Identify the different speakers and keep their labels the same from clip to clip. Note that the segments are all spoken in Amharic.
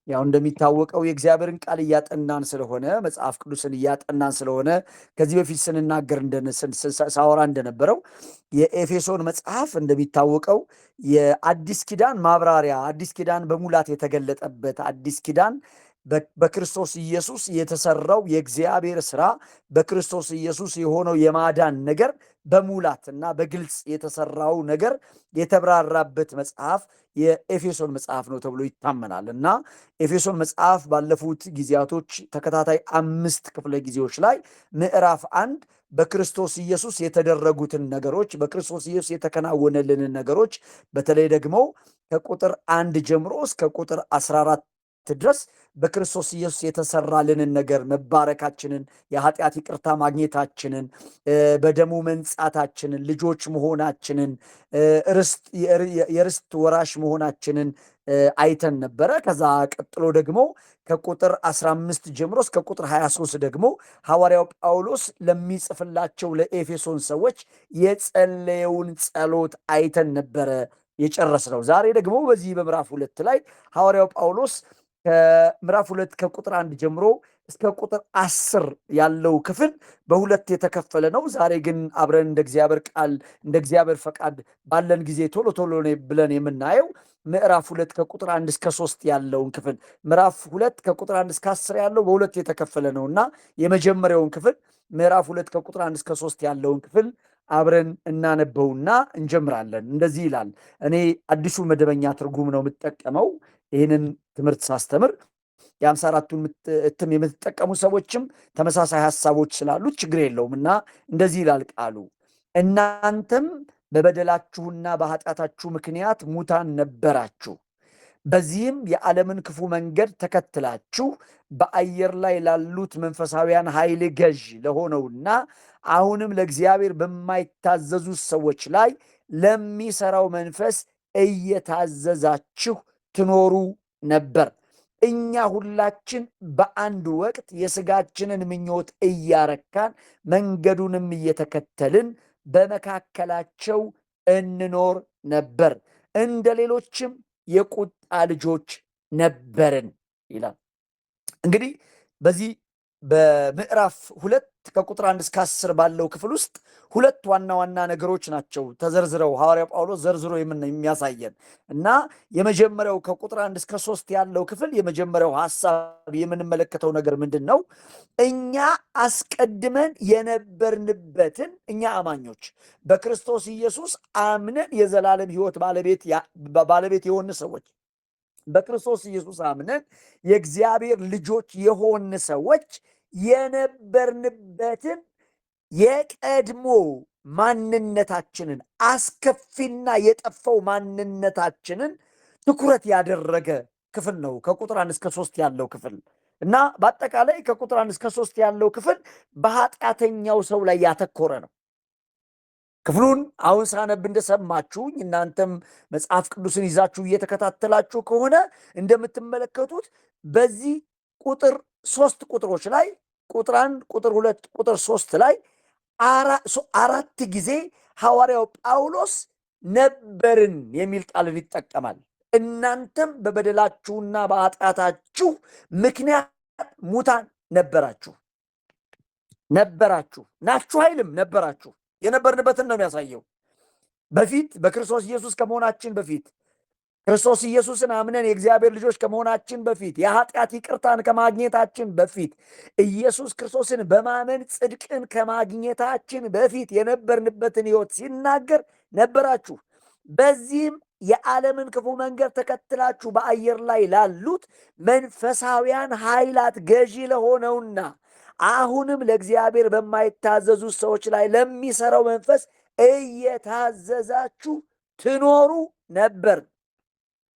Speaker 1: ያው እንደሚታወቀው የእግዚአብሔርን ቃል እያጠናን ስለሆነ መጽሐፍ ቅዱስን እያጠናን ስለሆነ ከዚህ በፊት ስንናገር ሳወራ እንደነበረው የኤፌሶን መጽሐፍ እንደሚታወቀው የአዲስ ኪዳን ማብራሪያ፣ አዲስ ኪዳን በሙላት የተገለጠበት፣ አዲስ ኪዳን በክርስቶስ ኢየሱስ የተሰራው የእግዚአብሔር ስራ፣ በክርስቶስ ኢየሱስ የሆነው የማዳን ነገር በሙላት እና በግልጽ የተሰራው ነገር የተብራራበት መጽሐፍ የኤፌሶን መጽሐፍ ነው ተብሎ ይታመናል። እና ኤፌሶን መጽሐፍ ባለፉት ጊዜያቶች ተከታታይ 5 ክፍለ ጊዜዎች ላይ ምዕራፍ 1 በክርስቶስ ኢየሱስ የተደረጉትን ነገሮች፣ በክርስቶስ ኢየሱስ የተከናወነልንን ነገሮች፣ በተለይ ደግሞ ከቁጥር 1 ጀምሮ እስከ ቁጥር 14 ድረስ በክርስቶስ ኢየሱስ የተሰራልንን ነገር፣ መባረካችንን፣ የኃጢአት ይቅርታ ማግኘታችንን፣ በደሙ መንጻታችንን፣ ልጆች መሆናችንን፣ የርስት ወራሽ መሆናችንን አይተን ነበረ። ከዛ ቀጥሎ ደግሞ ከቁጥር 15 ጀምሮ እስከ ቁጥር 23 ደግሞ ሐዋርያው ጳውሎስ ለሚጽፍላቸው ለኤፌሶን ሰዎች የጸለየውን ጸሎት አይተን ነበረ የጨረስነው። ዛሬ ደግሞ በዚህ በምዕራፍ 2 ላይ ሐዋርያው ጳውሎስ ከምዕራፍ 2 ከቁጥር 1 ጀምሮ እስከ ቁጥር 10 ያለው ክፍል በሁለት የተከፈለ ነው። ዛሬ ግን አብረን እንደ እግዚአብሔር ቃል እንደ እግዚአብሔር ፈቃድ ባለን ጊዜ ቶሎ ቶሎ ብለን የምናየው ምዕራፍ 2 ከቁጥር 1 እስከ 3 ያለውን ክፍል፣ ምዕራፍ 2 ከቁጥር 1 እስከ 10 ያለው በሁለት የተከፈለ ነውና የመጀመሪያውን ክፍል ምዕራፍ 2 ከቁጥር 1 እስከ 3 ያለውን ክፍል አብረን እናነበውና እንጀምራለን። እንደዚህ ይላል። እኔ አዲሱ መደበኛ ትርጉም ነው የምጠቀመው ይህንን ትምህርት ሳስተምር። የ54ቱን እትም የምትጠቀሙ ሰዎችም ተመሳሳይ ሐሳቦች ስላሉት ችግር የለውም እና እንደዚህ ይላል ቃሉ። እናንተም በበደላችሁና በኃጢአታችሁ ምክንያት ሙታን ነበራችሁ፣ በዚህም የዓለምን ክፉ መንገድ ተከትላችሁ በአየር ላይ ላሉት መንፈሳውያን ኃይል ገዥ ለሆነውና አሁንም ለእግዚአብሔር በማይታዘዙት ሰዎች ላይ ለሚሰራው መንፈስ እየታዘዛችሁ ትኖሩ ነበር። እኛ ሁላችን በአንድ ወቅት የሥጋችንን ምኞት እያረካን መንገዱንም እየተከተልን በመካከላቸው እንኖር ነበር፣ እንደ ሌሎችም የቁጣ ልጆች ነበርን ይላል። እንግዲህ በዚህ በምዕራፍ 2 ከቁጥር 1 እስከ 10 ባለው ክፍል ውስጥ ሁለት ዋና ዋና ነገሮች ናቸው ተዘርዝረው ሐዋርያው ጳውሎስ ዘርዝሮ የሚያሳየን እና የመጀመሪያው ከቁጥር 1 እስከ 3 ያለው ክፍል የመጀመሪያው ሐሳብ የምንመለከተው ነገር ምንድን ነው? እኛ አስቀድመን የነበርንበትን፣ እኛ አማኞች በክርስቶስ ኢየሱስ አምነን የዘላለም ሕይወት ባለቤት የሆን ሰዎች፣ በክርስቶስ ኢየሱስ አምነን የእግዚአብሔር ልጆች የሆን ሰዎች የነበርንበትን የቀድሞ ማንነታችንን፣ አስከፊና የጠፋው ማንነታችንን ትኩረት ያደረገ ክፍል ነው ከቁጥር 1 እስከ 3 ያለው ክፍል እና በአጠቃላይ ከቁጥር 1 እስከ 3 ያለው ክፍል በኃጢአተኛው ሰው ላይ ያተኮረ ነው። ክፍሉን አሁን ሳነብ እንደሰማችሁኝ እናንተም መጽሐፍ ቅዱስን ይዛችሁ እየተከታተላችሁ ከሆነ እንደምትመለከቱት በዚህ ቁጥር 3 ቁጥሮች ላይ ቁጥር 1፣ ቁጥር 2፣ ቁጥር 3 ላይ 4 ጊዜ ሐዋርያው ጳውሎስ ነበርን የሚል ቃልን ይጠቀማል። እናንተም በበደላችሁና በኃጢአታችሁ ምክንያት ሙታን ነበራችሁ ናችሁ አይልም፣ ነበራችሁ። የነበርንበትን ነው የሚያሳየው። በፊት በክርስቶስ ኢየሱስ ከመሆናችን በፊት፣ ክርስቶስ ኢየሱስን አምነን የእግዚአብሔር ልጆች ከመሆናችን በፊት፣ የኃጢአት ይቅርታን ከማግኘታችን በፊት፣ ኢየሱስ ክርስቶስን በማመን ጽድቅን ከማግኘታችን በፊት የነበርንበትን ሕይወት ሲናገር ነበራችሁ፣ በዚህም የዓለምን ክፉ መንገድ ተከትላችሁ በአየር ላይ ላሉት መንፈሳውያን ኃይላት ገዢ ለሆነውና አሁንም ለእግዚአብሔር በማይታዘዙ ሰዎች ላይ ለሚሰራው መንፈስ እየታዘዛችሁ ትኖሩ ነበር።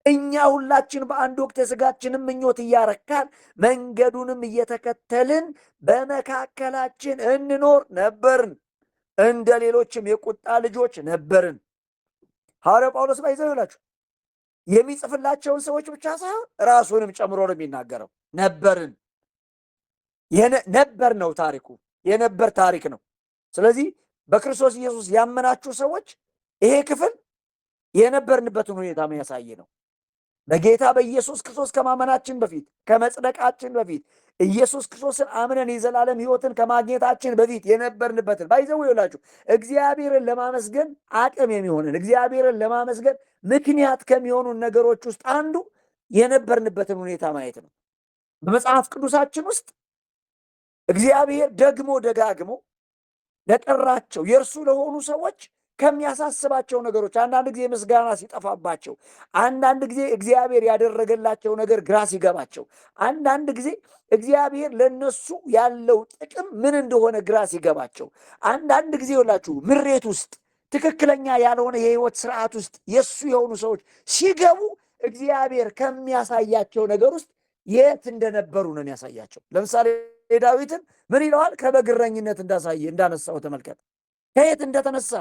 Speaker 1: እኛ ሁላችን በአንድ ወቅት የሥጋችንን ምኞት እያረካን መንገዱንም እየተከተልን በመካከላችን እንኖር ነበርን፣ እንደ ሌሎችም የቁጣ ልጆች ነበርን። ሐዋርያው ጳውሎስ ባይዘው ይላችሁ የሚጽፍላቸውን ሰዎች ብቻ ሳይሆን ራሱንም ጨምሮ ነው የሚናገረው። ነበርን ነበር ነው ታሪኩ፣ የነበር ታሪክ ነው። ስለዚህ በክርስቶስ ኢየሱስ ያመናችሁ ሰዎች ይሄ ክፍል የነበርንበትን ሁኔታ የሚያሳይ ነው። በጌታ በኢየሱስ ክርስቶስ ከማመናችን በፊት ከመጽደቃችን በፊት ኢየሱስ ክርስቶስን አምነን የዘላለም ሕይወትን ከማግኘታችን በፊት የነበርንበትን ባይዘው ይላችሁ እግዚአብሔርን ለማመስገን አቅም የሚሆንን እግዚአብሔርን ለማመስገን ምክንያት ከሚሆኑን ነገሮች ውስጥ አንዱ የነበርንበትን ሁኔታ ማየት ነው። በመጽሐፍ ቅዱሳችን ውስጥ እግዚአብሔር ደግሞ ደጋግሞ ለጠራቸው የእርሱ ለሆኑ ሰዎች ከሚያሳስባቸው ነገሮች አንዳንድ ጊዜ ምስጋና ሲጠፋባቸው፣ አንዳንድ ጊዜ እግዚአብሔር ያደረገላቸው ነገር ግራ ሲገባቸው፣ አንዳንድ ጊዜ እግዚአብሔር ለነሱ ያለው ጥቅም ምን እንደሆነ ግራ ሲገባቸው፣ አንዳንድ ጊዜ ይላችሁ ምሬት ውስጥ ትክክለኛ ያልሆነ የህይወት ስርዓት ውስጥ የሱ የሆኑ ሰዎች ሲገቡ እግዚአብሔር ከሚያሳያቸው ነገር ውስጥ የት እንደነበሩ ነው የሚያሳያቸው። ለምሳሌ ዳዊትን ምን ይለዋል? ከበግ እረኝነት እንዳነሳው ተመልከት። ከየት እንደተነሳ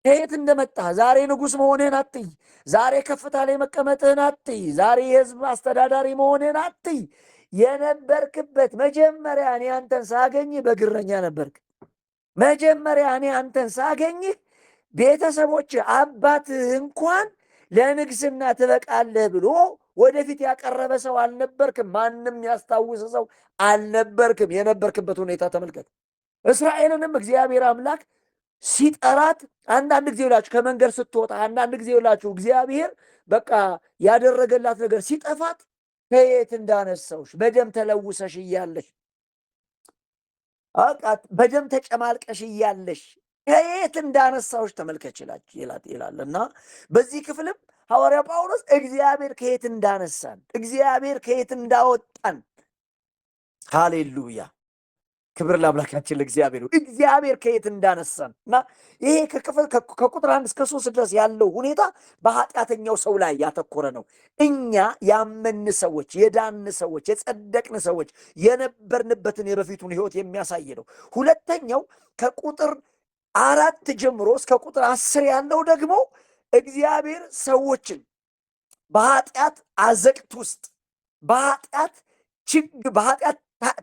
Speaker 1: ከየት እንደመጣ ዛሬ ንጉሥ መሆንህን አትይ። ዛሬ ከፍታ ላይ መቀመጥህን አትይ። ዛሬ የህዝብ አስተዳዳሪ መሆንህን አትይ። የነበርክበት መጀመሪያ እኔ አንተን ሳገኝ በግ እረኛ ነበርክ። መጀመሪያ እኔ አንተን ሳገኝህ ቤተሰቦች አባትህ እንኳን ለንግስና ትበቃለህ ብሎ ወደፊት ያቀረበ ሰው አልነበርክም። ማንም ያስታውስ ሰው አልነበርክም። የነበርክበት ሁኔታ ተመልከት። እስራኤልንም እግዚአብሔር አምላክ ሲጠራት አንዳንድ ጊዜ ይላችሁ ከመንገድ ስትወጣ፣ አንዳንድ ጊዜ ይላችሁ እግዚአብሔር በቃ ያደረገላት ነገር ሲጠፋት ከየት እንዳነሳውሽ በደም ተለውሰሽ እያለሽ በደም ተጨማልቀሽ እያለሽ ከየት እንዳነሳውሽ ተመልከች ይላል እና በዚህ ክፍልም ሐዋርያ ጳውሎስ እግዚአብሔር ከየት እንዳነሳን እግዚአብሔር ከየት እንዳወጣን ሃሌሉያ ክብር ለአምላካችን ለእግዚአብሔር። እግዚአብሔር ከየት እንዳነሳን እና ይሄ ከቁጥር 1 እስከ 3 ድረስ ያለው ሁኔታ በኃጢአተኛው ሰው ላይ ያተኮረ ነው። እኛ ያመን ሰዎች፣ የዳን ሰዎች፣ የጸደቅን ሰዎች የነበርንበትን የበፊቱን ህይወት የሚያሳይ ነው። ሁለተኛው ከቁጥር 4 ጀምሮ እስከ ቁጥር 10 ያለው ደግሞ እግዚአብሔር ሰዎችን በኃጢአት አዘቅት ውስጥ በኃጢአት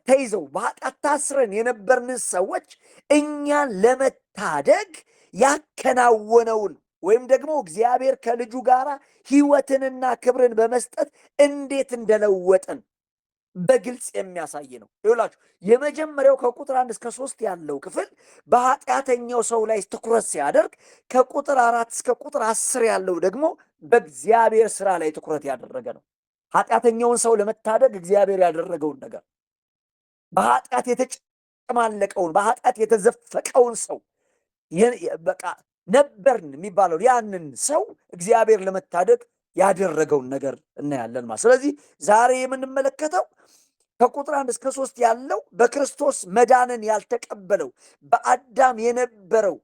Speaker 1: ተይዘው በኃጢአት ታስረን የነበርን ሰዎች እኛን ለመታደግ ያከናወነውን ወይም ደግሞ እግዚአብሔር ከልጁ ጋር ህይወትንና ክብርን በመስጠት እንዴት እንደለወጠን በግልጽ የሚያሳይ ነው። ይኸውላችሁ የመጀመሪያው ከቁጥር 1 እስከ 3 ያለው ክፍል በኃጢአተኛው ሰው ላይ ትኩረት ሲያደርግ፣ ከቁጥር 4 እስከ ቁጥር 10 ያለው ደግሞ በእግዚአብሔር ስራ ላይ ትኩረት ያደረገ ነው። ኃጢአተኛውን ሰው ለመታደግ እግዚአብሔር ያደረገውን ነገር፣ በኃጢአት የተጨማለቀውን በኃጢአት የተዘፈቀውን ሰው በቃ ነበርን የሚባለው ያንን ሰው እግዚአብሔር ለመታደግ ያደረገውን ነገር እናያለን ማለት። ስለዚህ ዛሬ የምንመለከተው ከቁጥር 1 እስከ 3 ያለው በክርስቶስ መዳንን ያልተቀበለው በአዳም የነበረው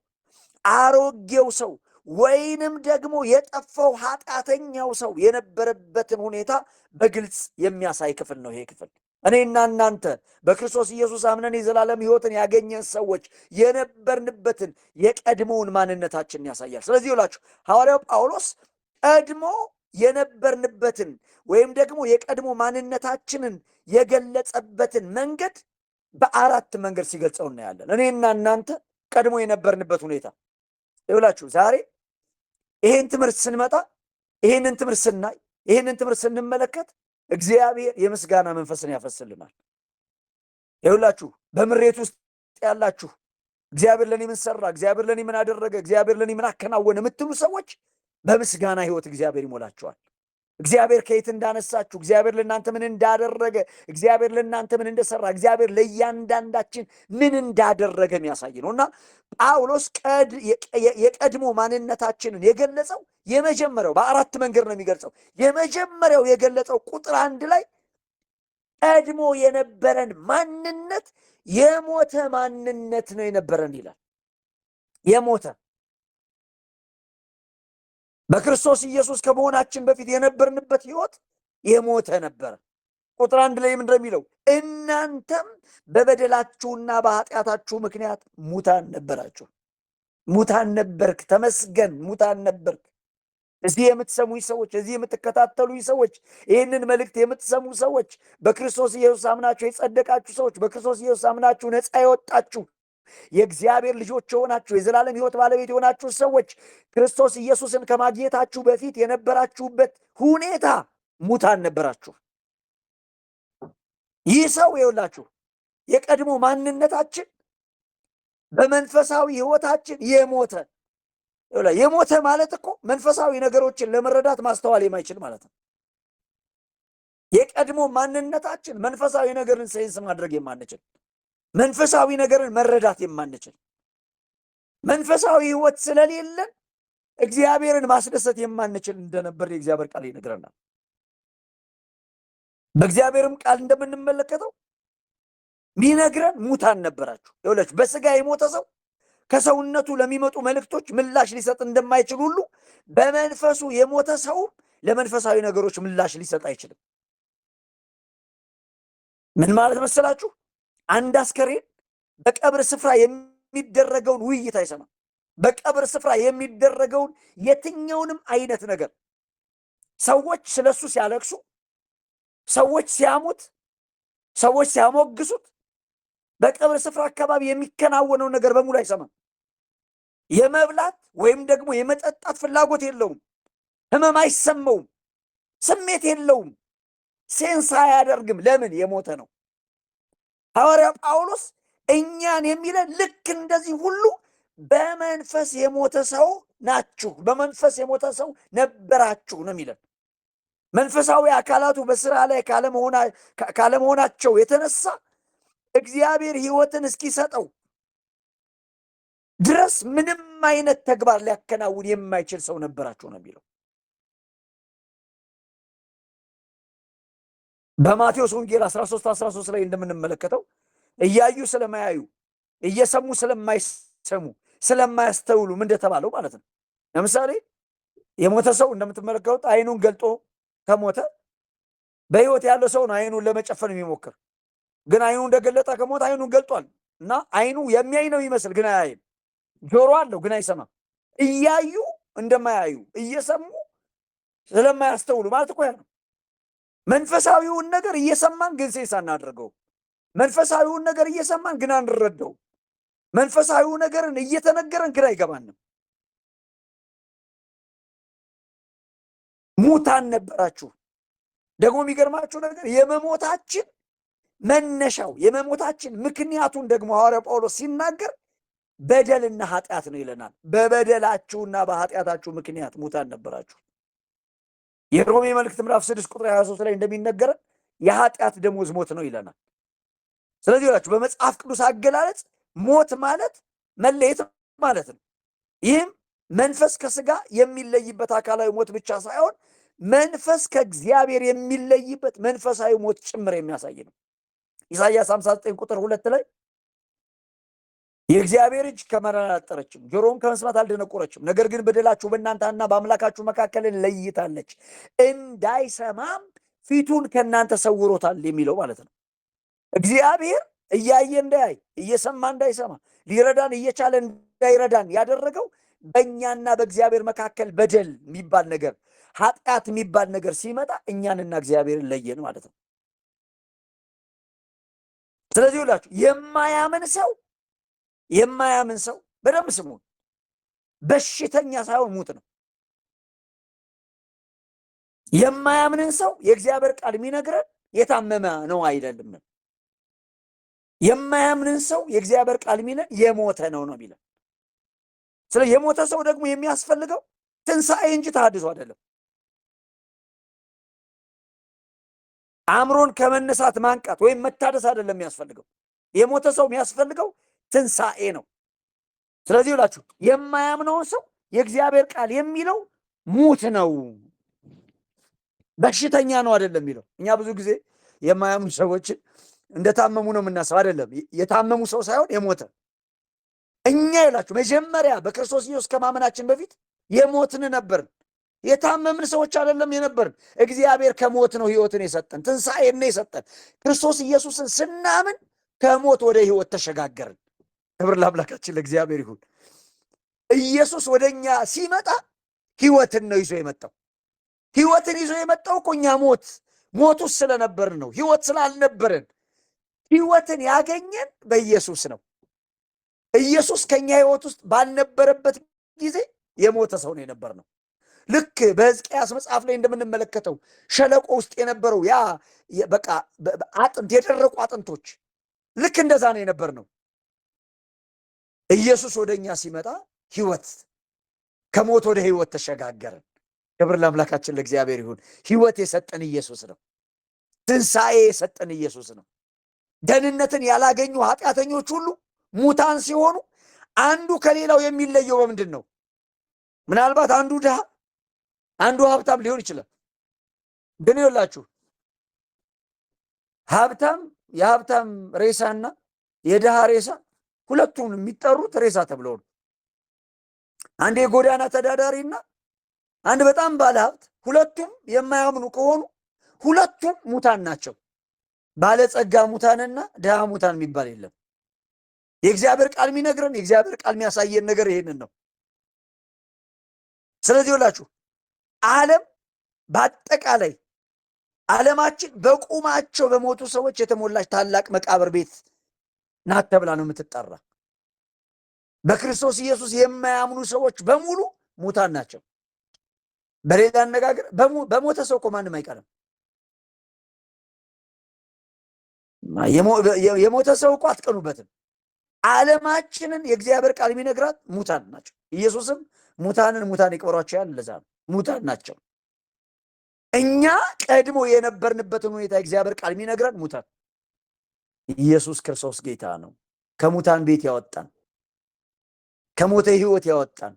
Speaker 1: አሮጌው ሰው ወይንም ደግሞ የጠፋው ኃጢአተኛው ሰው የነበረበትን ሁኔታ በግልጽ የሚያሳይ ክፍል ነው ይሄ ክፍል። እኔና እናንተ በክርስቶስ ኢየሱስ አምነን የዘላለም ሕይወትን ያገኘን ሰዎች የነበርንበትን የቀድሞውን ማንነታችንን ያሳያል። ስለዚህ ይላችሁ ሐዋርያው ጳውሎስ ቀድሞ የነበርንበትን ወይም ደግሞ የቀድሞ ማንነታችንን የገለጸበትን መንገድ በአራት መንገድ ሲገልጸው እናያለን። እኔና እናንተ ቀድሞ የነበርንበት ሁኔታ ይውላችሁ ዛሬ ይሄን ትምህርት ስንመጣ ይሄንን ትምህርት ስናይ ይሄንን ትምህርት ስንመለከት እግዚአብሔር የምስጋና መንፈስን ያፈስልናል። ይውላችሁ በምሬት ውስጥ ያላችሁ እግዚአብሔር ለኔ ምን ሰራ፣ እግዚአብሔር ለኔ ምን አደረገ፣ እግዚአብሔር ለኔ ምን አከናወነ የምትሉ ሰዎች በምስጋና ህይወት እግዚአብሔር ይሞላቸዋል። እግዚአብሔር ከየት እንዳነሳችሁ፣ እግዚአብሔር ለእናንተ ምን እንዳደረገ፣ እግዚአብሔር ለእናንተ ምን እንደሰራ፣ እግዚአብሔር ለእያንዳንዳችን ምን እንዳደረገ የሚያሳይ ነው እና ጳውሎስ የቀድሞ ማንነታችንን የገለጸው የመጀመሪያው በአራት መንገድ ነው የሚገልጸው። የመጀመሪያው የገለጸው ቁጥር 1 ላይ ቀድሞ የነበረን ማንነት የሞተ ማንነት ነው የነበረን ይላል። የሞተ በክርስቶስ ኢየሱስ ከመሆናችን በፊት የነበርንበት ህይወት የሞተ ነበረ። ቁጥር 1 ላይ ምንድነው የሚለው? እናንተም በበደላችሁና በኃጢአታችሁ ምክንያት ሙታን ነበራችሁ። ሙታን ነበርክ። ተመስገን፣ ሙታን ነበርክ። እዚህ የምትሰሙኝ ሰዎች፣ እዚህ የምትከታተሉኝ ሰዎች፣ ይህንን መልእክት የምትሰሙ ሰዎች፣ በክርስቶስ ኢየሱስ አምናችሁ የጸደቃችሁ ሰዎች፣ በክርስቶስ ኢየሱስ አምናችሁ ነፃ የወጣችሁ የእግዚአብሔር ልጆች የሆናችሁ የዘላለም ህይወት ባለቤት የሆናችሁ ሰዎች ክርስቶስ ኢየሱስን ከማግኘታችሁ በፊት የነበራችሁበት ሁኔታ ሙታን ነበራችሁ። ይህ ሰው ይኸውላችሁ የቀድሞ ማንነታችን በመንፈሳዊ ሕይወታችን የሞተ ማለት እኮ መንፈሳዊ ነገሮችን ለመረዳት ማስተዋል የማይችል ማለት ነው። የቀድሞ ማንነታችን መንፈሳዊ ነገርን ሴንስ ማድረግ የማንችል፣ መንፈሳዊ ነገርን መረዳት የማንችል፣ መንፈሳዊ ሕይወት ስለሌለን እግዚአብሔርን ማስደሰት የማንችል እንደነበር የእግዚአብሔር ቃል ይነግረናል። በእግዚአብሔርም ቃል እንደምንመለከተው ሚነግረን ሙታን ነበራችሁ። ይኸውላችሁ በስጋ የሞተ ሰው ከሰውነቱ ለሚመጡ መልእክቶች ምላሽ ሊሰጥ እንደማይችል ሁሉ በመንፈሱ የሞተ ሰው ለመንፈሳዊ ነገሮች ምላሽ ሊሰጥ አይችልም። ምን ማለት መሰላችሁ? አንድ አስከሬን በቀብር ስፍራ የሚደረገውን ውይይት አይሰማም። በቀብር ስፍራ የሚደረገውን የትኛውንም አይነት ነገር ሰዎች ስለሱ ሲያለቅሱ፣ ሰዎች ሲያሙት፣ ሰዎች ሲያሞግሱት በቀብር ስፍራ አካባቢ የሚከናወነው ነገር በሙሉ አይሰማም። የመብላት ወይም ደግሞ የመጠጣት ፍላጎት የለውም። ህመም አይሰማውም። ስሜት የለውም። ሴንስ አያደርግም። ለምን? የሞተ ነው። ሐዋርያው ጳውሎስ እኛን የሚለን ልክ እንደዚህ ሁሉ በመንፈስ የሞተ ሰው ናችሁ፣ በመንፈስ የሞተ ሰው ነበራችሁ ነው የሚለን። መንፈሳዊ አካላቱ በስራ ላይ ካለመሆናቸው የተነሳ እግዚአብሔር ሕይወትን እስኪሰጠው ድረስ ምንም አይነት ተግባር ሊያከናውን የማይችል ሰው ነበራችሁ ነው የሚለው። በማቴዎስ ወንጌል 13:13 ላይ እንደምንመለከተው እያዩ ስለማያዩ፣ እየሰሙ ስለማይሰሙ፣ ስለማያስተውሉ ምን እንደተባለው ማለት ነው። ለምሳሌ የሞተ ሰው እንደምትመለከቱት አይኑን ገልጦ ከሞተ በሕይወት ያለው ሰው ነው አይኑን ለመጨፈን የሚሞክር። ግን አይኑ እንደገለጠ ከሞተ አይኑን ገልጧል እና አይኑ የሚያይ ነው ይመስል ግን አያይም። ጆሮ አለው ግን አይሰማም። እያዩ እንደማያዩ፣ እየሰሙ ስለማያስተውሉ ማለት እኮ ያ ነው። መንፈሳዊውን ነገር እየሰማን ግን ሴንስ አናደርገው። መንፈሳዊውን ነገር እየሰማን ግን አንረዳው። መንፈሳዊው ነገርን እየተነገረን ግን አይገባንም። ሙታን ነበራችሁ። ደግሞ የሚገርማችሁ ነገር የመሞታችን መነሻው የመሞታችን ምክንያቱን ደግሞ ሐዋርያው ጳውሎስ ሲናገር በደልና ኃጢአት ነው ይለናል። በበደላችሁና በኃጢአታችሁ ምክንያት ሙታን ነበራችሁ። የሮሜ መልእክት ምዕራፍ 6 ቁጥር 23 ላይ እንደሚነገረን የኃጢአት ደሞዝ ሞት ነው ይለናል። ስለዚህ ይላችሁ በመጽሐፍ ቅዱስ አገላለጽ ሞት ማለት መለየት ማለት ነው። ይህም መንፈስ ከስጋ የሚለይበት አካላዊ ሞት ብቻ ሳይሆን መንፈስ ከእግዚአብሔር የሚለይበት መንፈሳዊ ሞት ጭምር የሚያሳይ ነው። ኢሳይያስ 59 ቁጥር 2 ላይ የእግዚአብሔር እጅ ከመራራ አልጠረችም፣ ጆሮም ከመስማት አልደነቆረችም፣ ነገር ግን በደላችሁ በእናንተና በአምላካችሁ መካከል ለይታለች፣ እንዳይሰማም ፊቱን ከእናንተ ሰውሮታል የሚለው ማለት ነው። እግዚአብሔር እያየ እንዳያይ፣ እየሰማ እንዳይሰማ፣ ሊረዳን እየቻለ እንዳይረዳን ያደረገው በእኛና በእግዚአብሔር መካከል በደል የሚባል ነገር፣ ኃጢአት የሚባል ነገር ሲመጣ እኛንና እግዚአብሔርን ለየን ማለት ነው። ስለዚህ ሁላችሁ የማያምን ሰው በደንብ ስሙ፣ በሽተኛ ሳይሆን ሙት ነው። የማያምንን ሰው የእግዚአብሔር ቃል የሚነግረን የታመመ ነው አይደለም። የማያምንን ሰው የእግዚአብሔር ቃል የሚለን የሞተ ነው የሚለን። ስለዚህ የሞተ ሰው ደግሞ የሚያስፈልገው ትንሣኤ እንጂ ተሐድሶ አይደለም። አእምሮን ከመነሳት ማንቃት ወይም መታደስ አይደለም የሚያስፈልገው። የሞተ ሰው የሚያስፈልገው ትንሣኤ ነው። ስለዚህ ይላችሁ የማያምነውን ሰው የእግዚአብሔር ቃል የሚለው ሙት ነው፣ በሽተኛ ነው አይደለም የሚለው። እኛ ብዙ ጊዜ የማያምኑ ሰዎችን እንደታመሙ ነው የምናስብ። አይደለም፣ የታመሙ ሰው ሳይሆን የሞተ። እኛ ይላችሁ መጀመሪያ በክርስቶስ ኢየሱስ ከማመናችን በፊት የሞትን ነበርን። የታመምን ሰዎች አይደለም የነበርን። እግዚአብሔር ከሞት ነው ሕይወትን የሰጠን፣ ትንሣኤን ነው የሰጠን። ክርስቶስ ኢየሱስን ስናምን ከሞት ወደ ሕይወት ተሸጋገርን። ክብር ለአምላካችን ለእግዚአብሔር ይሁን። ኢየሱስ ወደኛ ሲመጣ ሕይወትን ነው ይዞ የመጣው። ሕይወትን ይዞ የመጣው እኮ እኛ ሞት ውስጥ ስለነበርን ነው። ሕይወት ስላልነበረን ሕይወትን ያገኘን በኢየሱስ ነው። ኢየሱስ ከኛ ሕይወት ውስጥ ባልነበረበት ጊዜ የሞተ ሰው ነው የነበርነው። ልክ በሕዝቅያስ መጽሐፍ ላይ እንደምንመለከተው ሸለቆ ውስጥ የነበረው ያ በቃ አጥንት የደረቁ አጥንቶች ልክ እንደዛ ነው የነበር ነው። ኢየሱስ ወደኛ ሲመጣ ህይወት ከሞት ወደ ህይወት ተሸጋገርን። ክብር ለአምላካችን ለእግዚአብሔር ይሁን። ህይወት የሰጠን ኢየሱስ ነው። ትንሣኤ የሰጠን ኢየሱስ ነው። ደህንነትን ያላገኙ ኃጢአተኞች ሁሉ ሙታን ሲሆኑ አንዱ ከሌላው የሚለየው በምንድን ነው? ምናልባት አንዱ ድሃ አንዱ ሀብታም ሊሆን ይችላል። ግን ይኸውላችሁ የሀብታም ሬሳና የድሃ ሬሳ ሁለቱም የሚጠሩት ሬሳ ተብለው ነው። አንድ የጎዳና ተዳዳሪና አንድ በጣም ባለ ሀብት ሁለቱም የማያምኑ ከሆኑ ሁለቱም ሙታን ናቸው። ባለጸጋ ሙታንና ድሃ ሙታን የሚባል የለም። የእግዚአብሔር ቃል የሚነግረን የእግዚአብሔር ቃል የሚያሳየን ነገር ይሄንን ነው። ስለዚህ ይኸውላችሁ ዓለም በአጠቃላይ ዓለማችን በቁማቸው በሞቱ ሰዎች የተሞላች ታላቅ መቃብር ቤት ናት ተብላ ነው የምትጠራ። በክርስቶስ ኢየሱስ የማያምኑ ሰዎች በሙሉ ሙታን ናቸው። በሌላ አነጋገር በሞተ ሰው እኮ ማንም አይቀርም። የሞተ ሰው እኮ አትቀኑበትም። ዓለማችንን የእግዚአብሔር ቃል የሚነግራት ሙታን ናቸው። ኢየሱስም ሙታን ይቅበሯቸው ያለ ለዛ ነው። ሙታን ናቸው። እኛ ቀድሞ የነበርንበትን ሁኔታ የእግዚአብሔር ቃል የሚነግረን ሙታን። ኢየሱስ ክርስቶስ ጌታ ነው። ከሙታን ቤት ያወጣን፣ ከሞተ ህይወት ያወጣን፣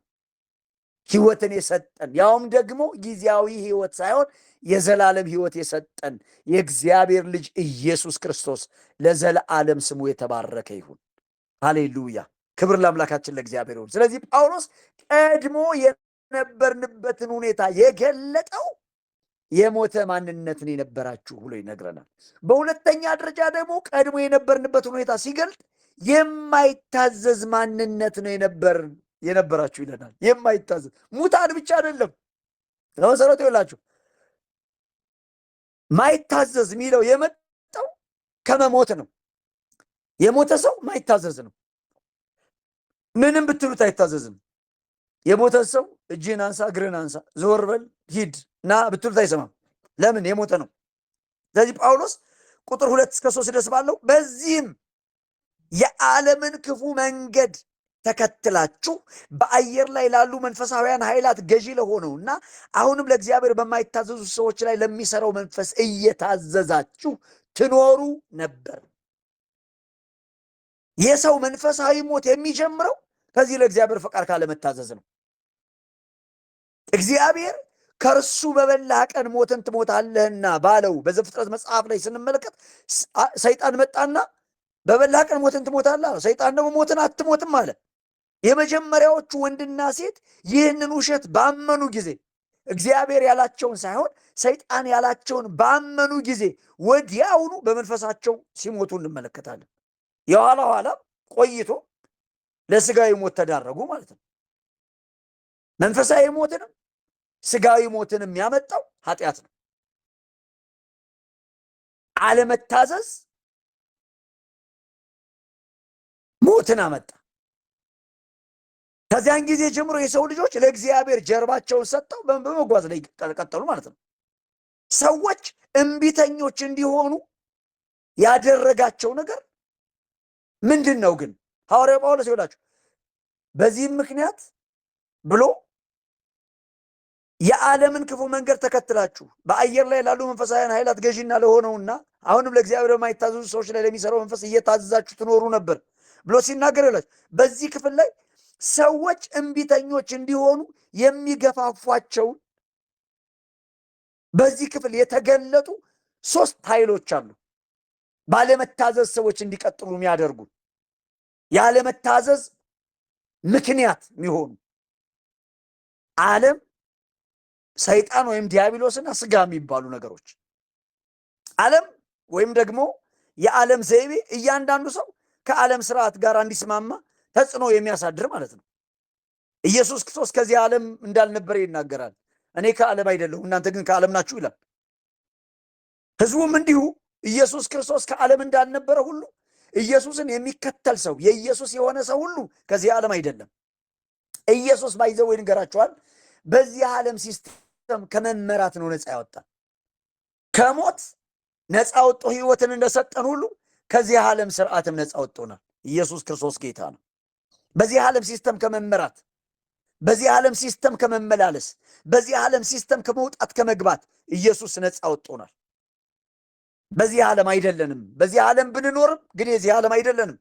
Speaker 1: ህይወትን የሰጠን ያውም ደግሞ ጊዜያዊ ህይወት ሳይሆን የዘላለም ህይወት የሰጠን የእግዚአብሔር ልጅ ኢየሱስ ክርስቶስ ለዘላለም ስሙ የተባረከ ይሁን። ሃሌሉያ! ክብር ለአምላካችን ለእግዚአብሔር ይሁን። ስለዚህ ጳውሎስ ቀድሞ የነበርንበትን ሁኔታ የገለጠው የሞተ ማንነትን የነበራችሁ ብሎ ይነግረናል። በሁለተኛ ደረጃ ደግሞ ቀድሞ የነበርንበትን ሁኔታ ሲገልጥ የማይታዘዝ ማንነት ነው የነበራችሁ ይለናል። የማይታዘዝ ሙታን ብቻ አይደለም። ለመሰረቱ ይላችሁ ማይታዘዝ የሚለው የመጣው ከመሞት ነው። የሞተ ሰው ማይታዘዝ ነው። ምንም ብትሉት አይታዘዝም። የሞተ ሰው እጅህን አንሳ፣ እግርህን አንሳ፣ ዞር በል፣ ሂድ ና ብትሉት አይሰማም። ለምን? የሞተ ነው። ስለዚህ ጳውሎስ ቁጥር 2-3 ድረስ ባለው በዚህም የዓለምን ክፉ መንገድ ተከትላችሁ በአየር ላይ ላሉ መንፈሳውያን ኃይላት ገዢ ለሆነውና አሁንም ለእግዚአብሔር በማይታዘዙ ሰዎች ላይ ለሚሰራው መንፈስ እየታዘዛችሁ ትኖሩ ነበር። የሰው መንፈሳዊ ሞት የሚጀምረው ከዚህ ለእግዚአብሔር ፈቃድ ካለመታዘዝ ነው። እግዚአብሔር ከእርሱ በበላህ ቀን ሞትን ትሞታለህና ባለው በዘፍጥረት መጽሐፍ ላይ ስንመለከት ሰይጣን መጣና በበላህ ቀን ሞትን ትሞታለህ አለ። ሰይጣን ደግሞ ሞትን አትሞትም አለ። የመጀመሪያዎቹ ወንድና ሴት ይህንን ውሸት ባመኑ ጊዜ እግዚአብሔር ያላቸውን ሳይሆን ሰይጣን ያላቸውን ባመኑ ጊዜ ወዲያውኑ በመንፈሳቸው ሲሞቱ እንመለከታለን። የኋላ ኋላ ቆይቶ ለስጋዊ ሞት ተዳረጉ ማለት ነው። መንፈሳዊ ሞትንም ስጋዊ ሞትንም ያመጣው ኃጢአት ነው። አለመታዘዝ ሞትን አመጣ። ከዚያን ጊዜ ጀምሮ የሰው ልጆች ለእግዚአብሔር ጀርባቸውን ሰጥተው በመጓዝ ላይ ቀጠሉ ማለት ነው። ሰዎች እምቢተኞች እንዲሆኑ ያደረጋቸው ነገር ምንድን ነው ግን? ሐዋርያው ጳውሎስ ይላችሁ በዚህም ምክንያት ብሎ የዓለምን ክፉ መንገድ ተከትላችሁ በአየር ላይ ላሉ መንፈሳውያን ኃይላት ገዢና ለሆነውና አሁንም ለእግዚአብሔር በማይታዘዙ ሰዎች ላይ ለሚሰራው መንፈስ እየታዘዛችሁ ትኖሩ ነበር ብሎ ሲናገር ይላችሁ በዚህ ክፍል ላይ ሰዎች እምቢተኞች እንዲሆኑ የሚገፋፏቸውን በዚህ ክፍል የተገለጡ 3 ኃይሎች አሉ። ባለመታዘዝ ሰዎች እንዲቀጥሉ የሚያደርጉ ያለመታዘዝ ምክንያት የሚሆኑ ዓለም፣ ሰይጣን ወይም ዲያብሎስና ስጋ የሚባሉ ነገሮች። ዓለም ወይም ደግሞ የዓለም ዘይቤ እያንዳንዱ ሰው ከዓለም ስርዓት ጋር እንዲስማማ ተጽዕኖ የሚያሳድር ማለት ነው። ኢየሱስ ክርስቶስ ከዚህ ዓለም እንዳልነበረ ይናገራል። እኔ ከዓለም አይደለሁም እናንተ ግን ከዓለም ናችሁ ይላል። ህዝቡም እንዲሁ ኢየሱስ ክርስቶስ ከዓለም እንዳልነበረ ሁሉ ኢየሱስን የሚከተል ሰው የኢየሱስ የሆነ ሰው ሁሉ ከዚህ ዓለም አይደለም። ኢየሱስ ባይዘው ይንገራቸዋል። በዚህ ዓለም ሲስተም ከመመራት ነው ነፃ ያወጣን። ከሞት ነፃ ወጥቶ ህይወትን እንደሰጠን ሁሉ ከዚህ ዓለም ስርዓትም ነፃ ወጥቶናል። ኢየሱስ ክርስቶስ ጌታ ነው። በዚህ ዓለም ሲስተም ከመመራት፣ በዚህ ዓለም ሲስተም ከመመላለስ፣ በዚህ ዓለም ሲስተም ከመውጣት ከመግባት ኢየሱስ ነፃ ወጥቶናል። በዚህ ዓለም አይደለንም። በዚህ ዓለም ብንኖርም ግን የዚህ ዓለም አይደለንም።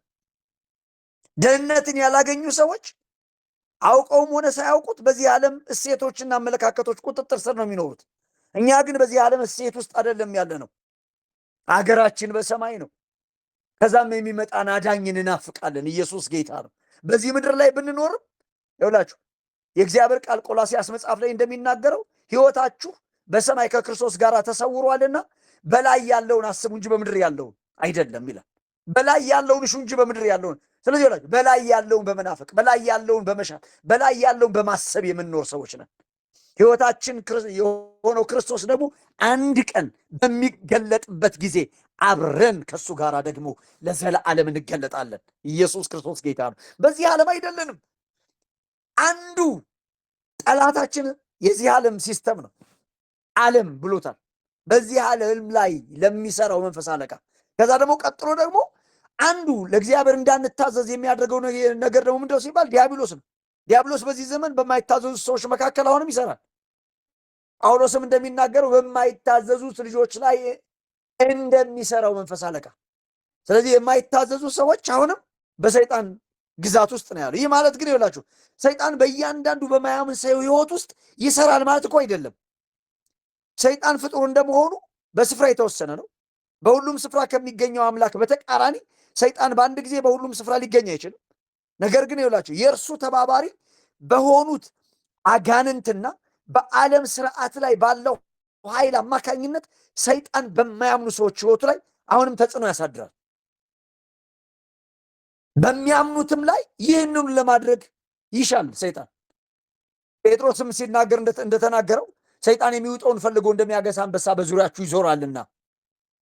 Speaker 1: ደህንነትን ያላገኙ ሰዎች አውቀውም ሆነ ሳያውቁት በዚህ ዓለም እሴቶችና አመለካከቶች ቁጥጥር ስር ነው የሚኖሩት። እኛ ግን በዚህ ዓለም እሴት ውስጥ አይደለም ያለ ነው። አገራችን በሰማይ ነው። ከዛም የሚመጣን አዳኝን እናፍቃለን። ኢየሱስ ጌታ ነው። በዚህ ምድር ላይ ብንኖርም ይውላችሁ የእግዚአብሔር ቃል ቆላስይስ መጽሐፍ ላይ እንደሚናገረው ሕይወታችሁ በሰማይ ከክርስቶስ ጋር ተሰውሯልና በላይ ያለውን አስቡ እንጂ በምድር ያለውን አይደለም ይላል። በላይ ያለውን እሹ እንጂ በምድር ያለውን። ስለዚህ ይውላችሁ በላይ ያለውን በመናፈቅ፣ በላይ ያለውን በመሻት፣ በላይ ያለውን በማሰብ የምንኖር ሰዎች ነን። ሕይወታችን የሆነው ክርስቶስ ደግሞ አንድ ቀን በሚገለጥበት ጊዜ አብረን ከሱ ጋር ደግሞ ለዘላለም እንገለጣለን። ኢየሱስ ክርስቶስ ጌታ ነው። በዚህ ዓለም አይደለንም። አንዱ ጠላታችን የዚህ ዓለም ሲስተም ነው። ዓለም ብሎታል። በዚህ ዓለም ላይ ለሚሰራው መንፈስ አለቃ። ከዛ ደግሞ ቀጥሎ ደግሞ አንዱ ለእግዚአብሔር እንዳንታዘዝ የሚያደርገው ነገር ደግሞ ምንድነው ሲባል ዲያብሎስ ነው። ዲያብሎስ በዚህ ዘመን በማይታዘዙ ሰዎች መካከል አሁንም ይሰራል። ጳውሎስም እንደሚናገረው በማይታዘዙት ልጆች ላይ እንደሚሰራው መንፈስ አለቃ። ስለዚህ የማይታዘዙ ሰዎች አሁንም በሰይጣን ግዛት ውስጥ ነው ያለው። ይህ ማለት ግን ይኸውላችሁ ሰይጣን በእያንዳንዱ በማያምን ሰው ሕይወት ውስጥ ይሰራል ማለት እኮ አይደለም። ሰይጣን ፍጡር እንደመሆኑ በስፍራ የተወሰነ ነው። በሁሉም ስፍራ ከሚገኘው አምላክ በተቃራኒ ሰይጣን በአንድ ጊዜ በሁሉም ስፍራ ሊገኝ አይችልም። ነገር ግን ይኸውላችሁ የእርሱ ተባባሪ በሆኑት አጋንንትና በዓለም ስርዓት ላይ ባለው ኃይል አማካኝነት ሰይጣን በማያምኑ ሰዎች ሕይወቱ ላይ አሁንም ተጽዕኖ ያሳድራል። በሚያምኑትም ላይ ይህንኑ ለማድረግ ይሻል ሰይጣን። ጴጥሮስም ሲናገር እንደተናገረው ሰይጣን የሚውጠውን ፈልጎ እንደሚያገሳ አንበሳ በዙሪያችሁ ይዞራልና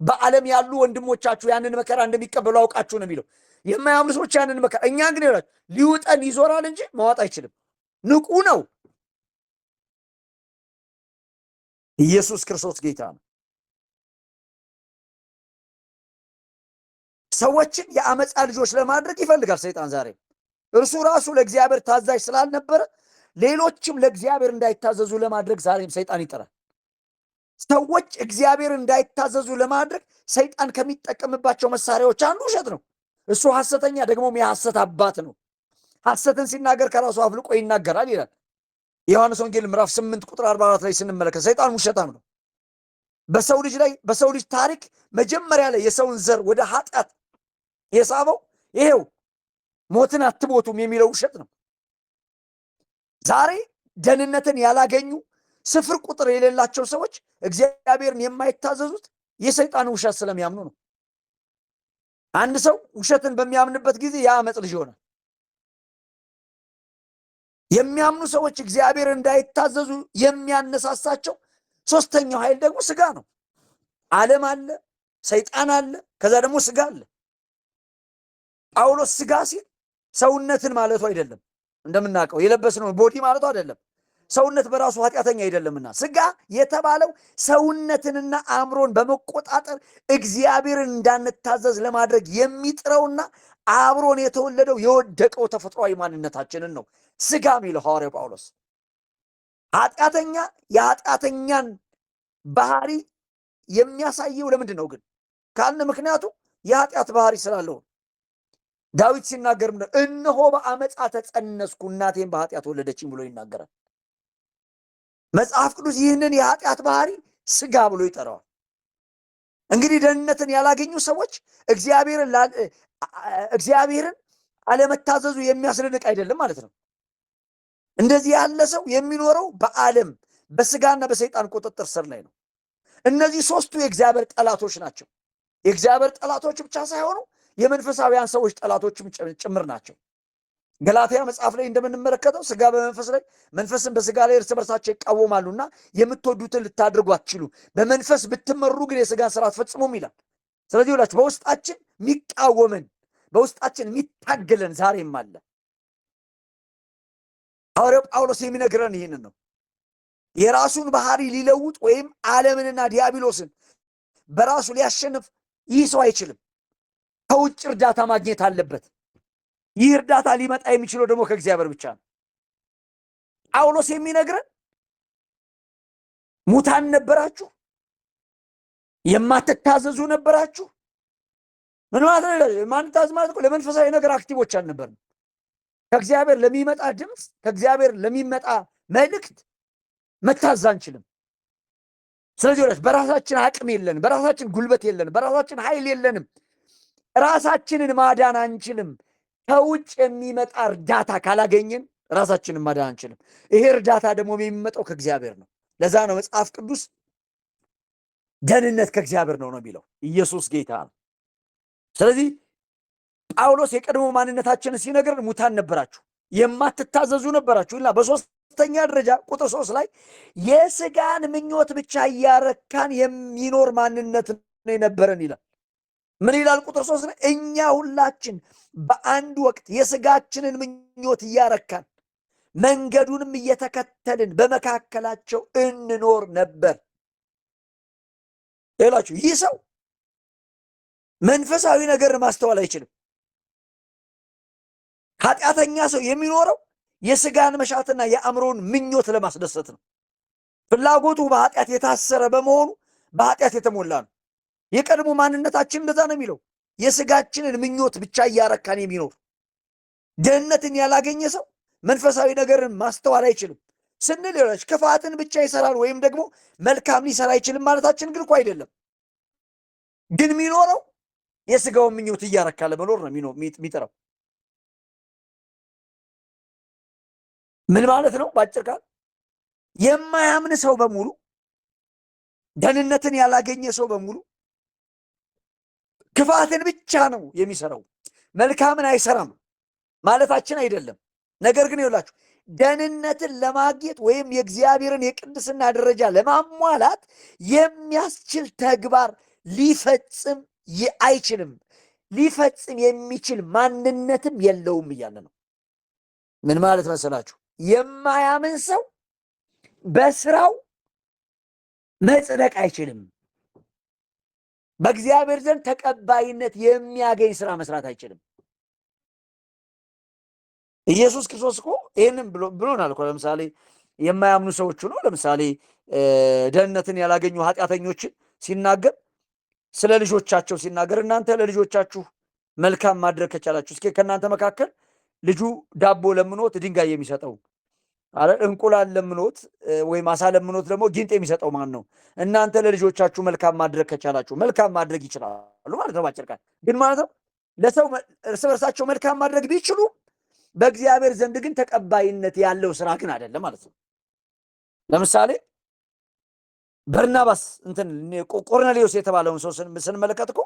Speaker 1: በዓለም ያሉ ወንድሞቻችሁ ያንን መከራ እንደሚቀበሉ አውቃችሁ ነው የሚለው። የማያምኑ ሰዎች ያንን መከራ፣ እኛ ግን ይላል ሊውጠን ይዞራል እንጂ ማዋጥ አይችልም። ንቁ ነው። ኢየሱስ ክርስቶስ ጌታ ነው። ሰዎችን የአመፃ ልጆች ለማድረግ ይፈልጋል ሰይጣን ዛሬ። እርሱ ራሱ ለእግዚአብሔር ታዛዥ ስላልነበረ ሌሎችም ለእግዚአብሔር እንዳይታዘዙ ለማድረግ ዛሬም ሰይጣን ይጠራል። ሰዎች እግዚአብሔር እንዳይታዘዙ ለማድረግ ሰይጣን ከሚጠቀምባቸው መሳሪያዎች አንዱ ውሸት ነው። እሱ ሐሰተኛ ደግሞም የሐሰት አባት ነው። ሐሰትን ሲናገር ከራሱ አፍልቆ ይናገራል ይላል የዮሐንስ ወንጌል ምዕራፍ 8 ቁጥር 44 ላይ ስንመለከት ሰይጣን ውሸታም ነው። በሰው ልጅ ታሪክ መጀመሪያ ላይ የሰውን ዘር ወደ ኃጢአት የሳበው ይሄው ሞትን አትሞቱም የሚለው ውሸት ነው። ዛሬ ደህንነትን ያላገኙ ስፍር ቁጥር የሌላቸው ሰዎች እግዚአብሔርን የማይታዘዙት የሰይጣን ውሸት ስለሚያምኑ ነው። አንድ ሰው ውሸትን በሚያምንበት ጊዜ የአመፅ ልጅ ይሆናል። የሚያምኑ ሰዎች እግዚአብሔር እንዳይታዘዙ የሚያነሳሳቸው ሶስተኛው ኃይል ደግሞ ስጋ ነው። ዓለም አለ፣ ሰይጣን አለ፣ ከዛ ደግሞ ስጋ አለ። ጳውሎስ ስጋ ሲል ሰውነትን ማለቱ አይደለም። እንደምናውቀው የለበስነው ቦዲ ማለቱ አይደለም። ሰውነት በራሱ ኃጢአተኛ አይደለምና ስጋ የተባለው ሰውነትንና አእምሮን በመቆጣጠር እግዚአብሔርን እንዳንታዘዝ ለማድረግ የሚጥረውና አብሮን የተወለደው የወደቀው ተፈጥሯዊ ማንነታችንን ነው ስጋ የሚለው ሐዋርያው ጳውሎስ። ኃጢአተኛ የኃጢአተኛን ባህሪ የሚያሳየው ለምንድን ነው ግን ካልን ምክንያቱ የኃጢአት ባህሪ ስላለው። ዳዊት ሲናገር እነሆ በአመፃ ተጸነስኩ እናቴን በኃጢአት ወለደችኝ ብሎ ይናገራል። መጽሐፍ ቅዱስ ይህንን የኃጢአት ባህሪ ስጋ ብሎ ይጠራዋል። እንግዲህ ደህንነትን ያላገኙ ሰዎች እግዚአብሔርን አለመታዘዙ የሚያስደንቅ አይደለም ማለት ነው። እንደዚህ ያለ ሰው የሚኖረው በዓለም በስጋና በሰይጣን ቁጥጥር ስር ላይ ነው። እነዚህ ሶስቱ የእግዚአብሔር ጠላቶች ናቸው። የእግዚአብሔር ጠላቶች ብቻ ሳይሆኑ የመንፈሳዊያን ሰዎች ጠላቶችም ጭምር ናቸው። ገላትያ መጽሐፍ ላይ እንደምንመለከተው ስጋ በመንፈስ ላይ መንፈስን በስጋ ላይ እርስ በርሳቸው ይቃወማሉና የምትወዱትን ልታደርጉ አትችሉ፣ በመንፈስ ብትመሩ ግን የስጋን ስራ አትፈጽሙም ይላል። ስለዚህ ሁላችሁ በውስጣችን የሚቃወመን በውስጣችን የሚታገለን ዛሬም አለ። ሐዋርያው ጳውሎስ የሚነግረን ይህንን ነው። የራሱን ባህሪ ሊለውጥ ወይም ዓለምንና ዲያብሎስን በራሱ ሊያሸንፍ ይህ ሰው አይችልም። ከውጭ እርዳታ ማግኘት አለበት። ይህ እርዳታ ሊመጣ የሚችለው ደግሞ ከእግዚአብሔር ብቻ ነው። ጳውሎስ የሚነግረን ሙታን ነበራችሁ፣ የማትታዘዙ ነበራችሁ። ምን ማለት ነው? የማንታዘዝ ማለት እኮ ለመንፈሳዊ ነገር አክቲቮች አልነበርም። ከእግዚአብሔር ለሚመጣ ድምፅ፣ ከእግዚአብሔር ለሚመጣ መልእክት መታዘዝ አንችልም። ስለዚህ ወላች በራሳችን አቅም የለንም፣ በራሳችን ጉልበት የለንም፣ በራሳችን ኃይል የለንም። ራሳችንን ማዳን አንችልም። ከውጭ የሚመጣ እርዳታ ካላገኘን ራሳችንን ማዳን አንችልም። ይሄ እርዳታ ደግሞ የሚመጣው ከእግዚአብሔር ነው። ለዛ ነው መጽሐፍ ቅዱስ ደህንነት ከእግዚአብሔር ነው የሚለው። ኢየሱስ ጌታ ነው። ስለዚህ ጳውሎስ የቀድሞ ማንነታችንን ሲነግር ሙታን ነበራችሁ፣ የማትታዘዙ ነበራችሁ እና በሶስተኛ ደረጃ ቁጥር 3 ላይ የስጋን ምኞት ብቻ እያረካን የሚኖር ማንነት ነው የነበረን ይላል። ምን ይላል ቁጥር 3 ላይ? እኛ ሁላችን በአንድ ወቅት የስጋችንን ምኞት እያረካን መንገዱንም እየተከተልን በመካከላቸው እንኖር ነበር ይላችሁ። ይህ ሰው መንፈሳዊ ነገር ማስተዋል አይችልም። ኃጢአተኛ ሰው የሚኖረው የስጋን መሻትና የአእምሮን ምኞት ለማስደሰት ነው። ፍላጎቱ በኃጢአት የታሰረ በመሆኑ በኃጢአት የተሞላ ነው። የቀድሞ ማንነታችን እንደዛ ነው የሚለው፣ የስጋችንን ምኞት ብቻ እያረካን የሚኖር። ደህንነትን ያላገኘ ሰው መንፈሳዊ ነገርን ማስተዋል አይችልም ስንል ክፋትን ብቻ ይሰራል ወይም ደግሞ መልካም ሊሰራ አይችልም ማለታችን ግን እኮ አይደለም። ግን የሚኖረው የስጋውን ምኞት እያረካ ለመኖር ነው የሚጥረው። ምን ማለት ነው? በአጭር ቃል የማያምን ሰው በሙሉ፣ ደህንነትን ያላገኘ ሰው በሙሉ ክፋትን ብቻ ነው የሚሰራው፣ መልካምን አይሰራም ማለታችን አይደለም። ነገር ግን ይኸውላችሁ ደህንነትን ለማግኘት ወይም የእግዚአብሔርን የቅድስና ደረጃ ለማሟላት የሚያስችል ተግባር ሊፈጽም አይችልም። ሊፈጽም የሚችል ማንነትም የለውም እያለ ነው። ምን ማለት መሰላችሁ? የማያምን ሰው በስራው መጽደቅ አይችልም። በእግዚአብሔር ዘንድ ተቀባይነት የሚያገኝ ስራ መስራት አይችልም። ኢየሱስ ክርስቶስ እኮ ይህንም ብሎናል እኮ። ለምሳሌ የማያምኑ ሰዎች ነው፣ ለምሳሌ ደህንነትን ያላገኙ ኃጢአተኞችን ሲናገር ስለ ልጆቻቸው ሲናገር እናንተ ለልጆቻችሁ መልካም ማድረግ ከቻላችሁ፣ እስኪ ከእናንተ መካከል ልጁ ዳቦ ለምኖት ድንጋይ የሚሰጠው አረ እንቁላል ለምኖት ወይም አሳ ለምኖት ደግሞ ጊንጥ የሚሰጠው ማን ነው? እናንተ ለልጆቻችሁ መልካም ማድረግ ከቻላችሁ መልካም ማድረግ ይችላሉ ማለት ነው። ባጭር ቃል ግን ማለት ነው ለሰው እርስ በርሳቸው መልካም ማድረግ ቢችሉ በእግዚአብሔር ዘንድ ግን ተቀባይነት ያለው ስራ ግን አይደለም ማለት ነው። ለምሳሌ በርናባስ ቆርኔሌዎስ የተባለውን ሰው ስንመለከት እኮ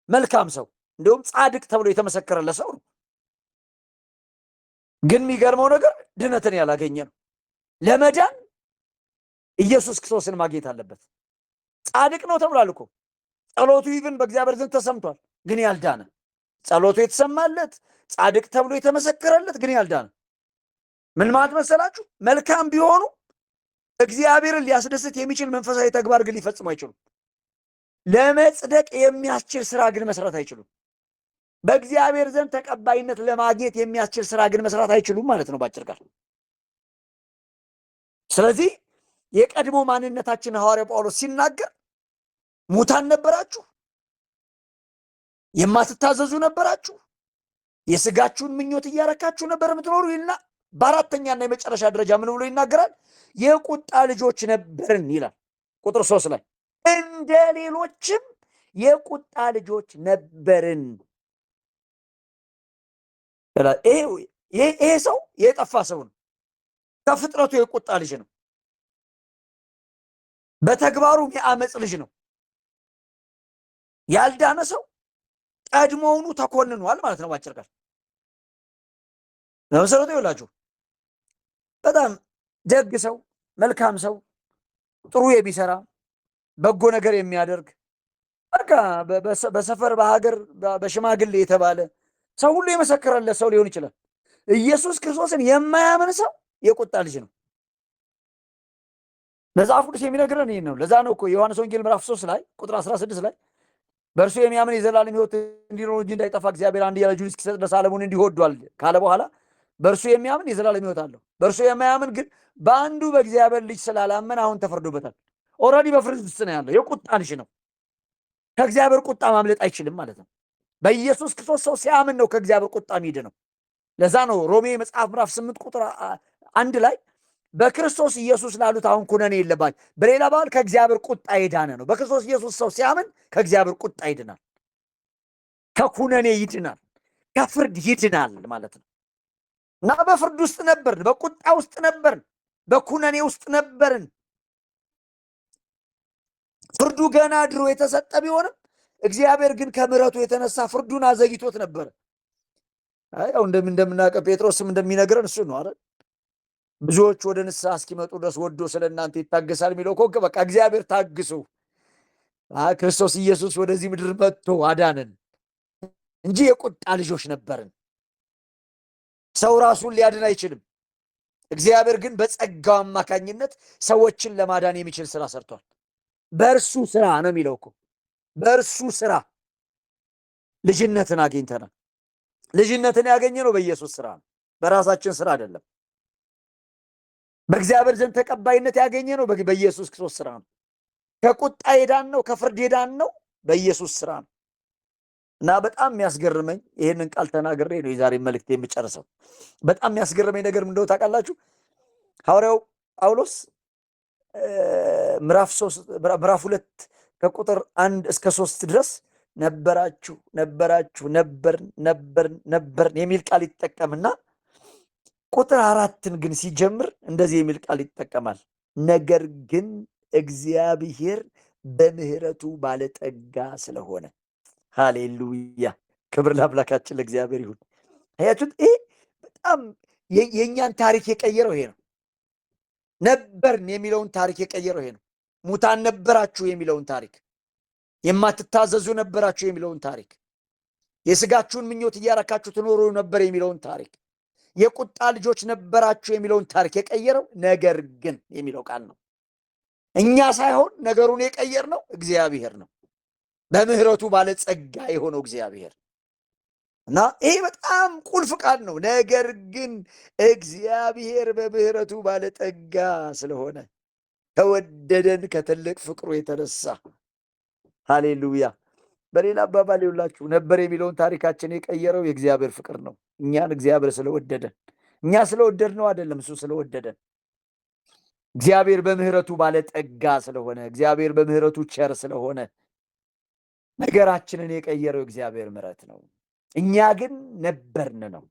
Speaker 1: መልካም ሰው እንዲሁም ጻድቅ ተብሎ የተመሰከረለት ሰው ነው። ግን የሚገርመው ነገር ድነትን ያላገኘ ነው። ለመዳን ኢየሱስ ክርስቶስን ማግኘት አለበት። ጻድቅ ነው ተብሏል እኮ ጸሎቱ ይብን በእግዚአብሔር ዘንድ ተሰምቷል፣ ግን ያልዳነ ጸሎቱ የተሰማለት ጻድቅ ተብሎ የተመሰከረለት ግን ያልዳነ። ምን ማለት መሰላችሁ? መልካም ቢሆኑ እግዚአብሔርን ሊያስደስት የሚችል መንፈሳዊ ተግባር ግን ሊፈጽሙ አይችሉም። ለመጽደቅ የሚያስችል ስራ ግን መስራት አይችሉም። በእግዚአብሔር ዘንድ ተቀባይነት ለማግኘት የሚያስችል ስራ ግን መስራት አይችሉም ማለት ነው ባጭር ቃል። ስለዚህ የቀድሞ ማንነታችን ሐዋርያው ጳውሎስ ሲናገር ሙታን ነበራችሁ፣ የማትታዘዙ ነበራችሁ፣ የስጋችሁን ምኞት እያረካችሁ ነበር የምትኖሩ ይልና በአራተኛና የመጨረሻ ደረጃ ምን ብሎ ይናገራል? የቁጣ ልጆች ነበርን ይላል ቁጥር 3 ላይ እንደ ሌሎችም የቁጣ ልጆች ነበርን። ይሄ ሰው የጠፋ ሰው ነው። ከፍጥረቱ የቁጣ ልጅ ነው። በተግባሩም የአመፅ ልጅ ነው። ያልዳነ ሰው ቀድሞውኑ ተኮንኗል ማለት ነው ባጭር ቃል። ለመሰረቱ ይውላችሁ በጣም ደግ ሰው፣ መልካም ሰው፣ ጥሩ የሚሰራ በጎ ነገር የሚያደርግ በቃ በሰፈር በሀገር በሽማግሌ የተባለ ሰው ሁሉ የመሰከረለት ሰው ሊሆን ይችላል። ኢየሱስ ክርስቶስን የማያምን ሰው የቁጣ ልጅ ነው። መጽሐፍ ቅዱስ የሚነግረን ይህን ነው። ለዛ ነው እኮ የዮሐንስ ወንጌል ምዕራፍ 3 ላይ ቁጥር 16 ላይ በእርሱ የሚያምን የዘላለም ሕይወት እንዲኖር እንጂ እንዳይጠፋ እግዚአብሔር አንድያ ልጁን እስኪሰጥ ድረስ ዓለሙን እንዲሁ ወዷል ካለ በኋላ በእርሱ የሚያምን የዘላለም ሕይወት አለው። በእርሱ የማያምን ግን በአንዱ በእግዚአብሔር ልጅ ስላላመን አሁን ተፈርዶበታል። ኦልሬዲ በፍርድ ውስጥ ነው ያለው። የቁጣ ልጅ ነው። ከእግዚአብሔር ቁጣ ማምለጥ አይችልም ማለት ነው። በኢየሱስ ክርስቶስ ሰው ሲያምን ነው ከእግዚአብሔር ቁጣ ሚድ ነው። ለዛ ነው ሮሜ መጽሐፍ ምዕራፍ 8 ቁጥር 1 ላይ በክርስቶስ ኢየሱስ ላሉት አሁን ኩነኔ የለባቸው። በሌላ በዓል ከእግዚአብሔር ቁጣ የዳነ ነው። በክርስቶስ ኢየሱስ ሰው ሲያምን ከእግዚአብሔር ቁጣ ይድናል፣ ከኩነኔ ይድናል፣ ከፍርድ ይድናል ማለት ነው። እና በፍርድ ውስጥ ነበርን፣ በቁጣ ውስጥ ነበርን፣ በኩነኔ ውስጥ ነበርን። ፍርዱ ገና ድሮ የተሰጠ ቢሆንም እግዚአብሔር ግን ከምሕረቱ የተነሳ ፍርዱን አዘግይቶት ነበረ። ያው እንደምናውቀው ጴጥሮስም እንደሚነግረን እሱ ነው አይደል? ብዙዎች ወደ ንስሐ እስኪመጡ ድረስ ወዶ ስለ እናንተ ይታገሳል የሚለው እኮ በቃ እግዚአብሔር ታግሱ። ክርስቶስ ኢየሱስ ወደዚህ ምድር መጥቶ አዳነን እንጂ የቁጣ ልጆች ነበርን። ሰው ራሱን ሊያድን አይችልም። እግዚአብሔር ግን በጸጋው አማካኝነት ሰዎችን ለማዳን የሚችል ስራ ሰርቷል። በእርሱ ስራ ነው የሚለው እኮ። በእርሱ ስራ ልጅነትን አግኝተናል። ልጅነትን ያገኘነው በኢየሱስ ስራ ነው፣ በራሳችን ስራ አይደለም። በእግዚአብሔር ዘንድ ተቀባይነት ያገኘነው በኢየሱስ ክርስቶስ ስራ ነው። ከቁጣ የዳን ነው፣ ከፍርድ የዳን ነው በኢየሱስ ስራ ነው። እና በጣም የሚያስገርመኝ ይህንን ቃል ተናግሬ ነው የዛሬ መልእክት የምጨርሰው። በጣም የሚያስገርመኝ ነገር ምንድነው ታውቃላችሁ? ሐዋርያው ጳውሎስ ምዕራፍ 2 ከቁጥር 1 እስከ 3 ድረስ ነበራችሁ ነበርን የሚል ቃል ይጠቀምና ቁጥር 4ን ግን ሲጀምር እንደዚህ የሚል ቃል ይጠቀማል። ነገር ግን እግዚአብሔር በምሕረቱ ባለጠጋ ስለሆነ። ሃሌሉያ! ክብር ለአምላካችን ለእግዚአብሔር ይሁን። አያችሁት? ይሄ በጣም የእኛን ታሪክ የቀየረው ይሄ ነው። ነበርን የሚለውን ታሪክ የቀየረው ይሄ ነው። ሙታን ነበራችሁ የሚለውን ታሪክ፣ የማትታዘዙ ነበራችሁ የሚለውን ታሪክ፣ የስጋችሁን ምኞት እያረካችሁ ትኖሩ ነበር የሚለውን ታሪክ፣ የቁጣ ልጆች ነበራችሁ የሚለውን ታሪክ የቀየረው ነገር ግን የሚለው ቃል ነው። እኛ ሳይሆን ነገሩን የቀየር ነው እግዚአብሔር ነው። በምሕረቱ ባለጸጋ የሆነው እግዚአብሔር እና ይሄ በጣም ቁልፍ ቃል ነው። ነገር ግን እግዚአብሔር በምሕረቱ ባለጠጋ ስለሆነ ከወደደን ከትልቅ ፍቅሩ የተነሳ። ሃሌሉያ! በሌላ አባባል ይውላችሁ ነበር የሚለውን ታሪካችን የቀየረው የእግዚአብሔር ፍቅር ነው። እኛን እግዚአብሔር ስለወደደን፣ እኛ ስለወደድ ነው አይደለም፣ እሱ ስለወደደን። እግዚአብሔር በምሕረቱ ባለጠጋ ስለሆነ፣ እግዚአብሔር በምሕረቱ ቸር ስለሆነ ነገራችንን የቀየረው እግዚአብሔር ምሕረት ነው። እኛ ግን ነበርን ነው።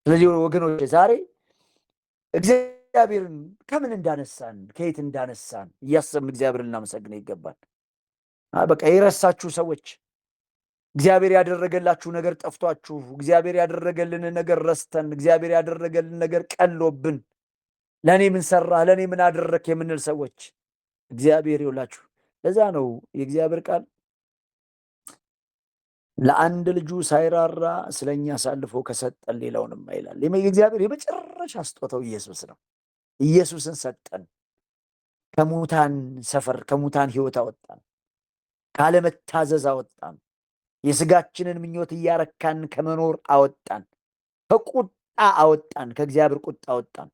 Speaker 1: ስለዚህ ወገኖች ዛሬ እግዚአብሔርን ከምን እንዳነሳን ከየት እንዳነሳን እያሰብን እግዚአብሔርን ልናመሰግነው ይገባል። በቃ የረሳችሁ ሰዎች፣ እግዚአብሔር ያደረገላችሁ ነገር ጠፍቷችሁ፣ እግዚአብሔር ያደረገልን ነገር ረስተን፣ እግዚአብሔር ያደረገልን ነገር ቀሎብን፣ ለእኔ ምን ሰራህ፣ ለእኔ ምን አደረክ የምንል ሰዎች እግዚአብሔር ይውላችሁ። ለዛ ነው የእግዚአብሔር ቃል ለአንድ ልጁ ሳይራራ ስለኛ አሳልፎ ከሰጠን ሌላውንም ይላል። የእግዚአብሔር የመጨረሻ ስጦታው ኢየሱስ ነው። ኢየሱስን ሰጠን። ከሙታን ሰፈር ከሙታን ሕይወት አወጣን። ካለመታዘዝ አወጣን። የስጋችንን ምኞት እያረካን ከመኖር አወጣን። ከቁጣ አወጣን። ከእግዚአብሔር ቁጣ አወጣን።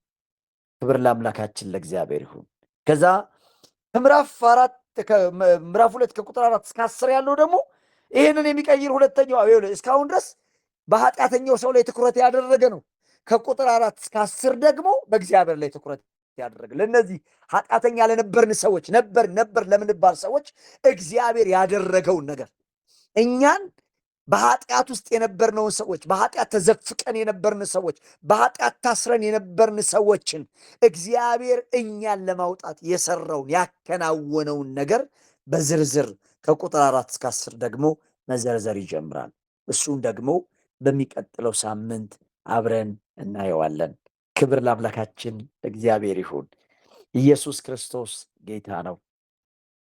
Speaker 1: ክብር ለአምላካችን ለእግዚአብሔር ይሁን። ከዛ ምዕራፍ 2 ከቁጥር 4 እስከ 10 ያለው ደግሞ ይህንን የሚቀይር ሁለተኛው እስካሁን ድረስ በኃጢአተኛው ሰው ላይ ትኩረት ያደረገ ነው። ከቁጥር 4 እስከ 10 ደግሞ በእግዚአብሔር ላይ ትኩረት ያደረገ። ለእነዚህ ኃጢአተኛ ለነበርን ሰዎች ነበር ለምንባል ሰዎች እግዚአብሔር ያደረገውን ነገር እኛን በኃጢአት ውስጥ የነበርነውን ሰዎች፣ በኃጢአት ተዘፍቀን የነበርን ሰዎች፣ በኃጢአት ታስረን የነበርን ሰዎችን እግዚአብሔር እኛን ለማውጣት የሰራውን ያከናወነውን ነገር በዝርዝር ከቁጥር 4 እስከ 10 ደግሞ መዘርዘር ይጀምራል። እሱን ደግሞ በሚቀጥለው ሳምንት አብረን እናየዋለን። ክብር ለአምላካችን እግዚአብሔር ይሁን። ኢየሱስ ክርስቶስ ጌታ ነው።